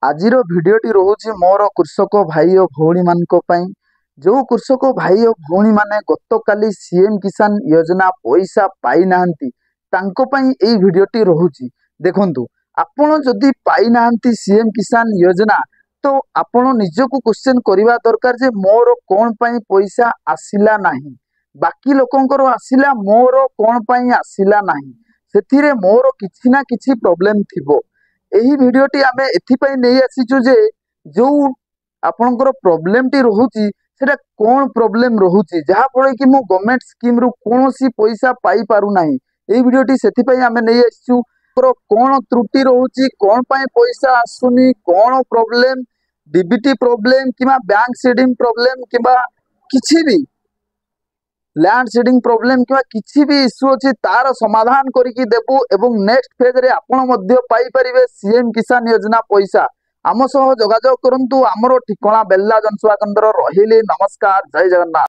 आजिर भिडियोटी रोचे मोर कृषक भाई और भौणी मानक पई। जो कृषक भाई और भौणी माने गतकाली सीएम किसान योजना पैसा पाई नाहंती तांको पई एई भिडियोटी रोचे। देखंतु आपण जदि पाई नाहंती सीएम किसान योजना तो आपण निजको क्वेश्चन करबा दरकार जे मोर कोन पई पैसा आसिला नाही, बाकी लोकंकर आसिला मोर कोन पई आसिला नाही, सेथिरे मोर किछि ना किछि प्रॉब्लम थिबो। एही भिडियोटी आमे एथिपई नहीं आसीचु जे जो आपणकर प्रॉब्लम टी रहुची सेटा कोन प्रॉब्लम रहुची जहा फळे कि मो गवर्नमेंट स्कीम रु कोनोसी पैसा पाई पारु नाही। एही भिडियोटी सेथिपई आमे नहीं आसीचु कोन त्रुटि रहुची, कोन पई पैसा आसुनी, कोन प्रॉब्लम डीबीटी प्रॉब्लम किबा बैंक सीडिंग प्रॉब्लम किबा किछि भी लैंड सीडिंग प्रॉब्लम किबा किछि भी इश्यू अछि तार समाधान करिकि देबु एवं नेक्स्ट फेज रे आपण मध्य पाई परिबे सीएम किसान योजना पैसा। आम सह जोगाजोग करंतु। आमर ठिकाना बेल्ला जनसेवा केंद्र। रहिले नमस्कार, जय जगन्नाथ।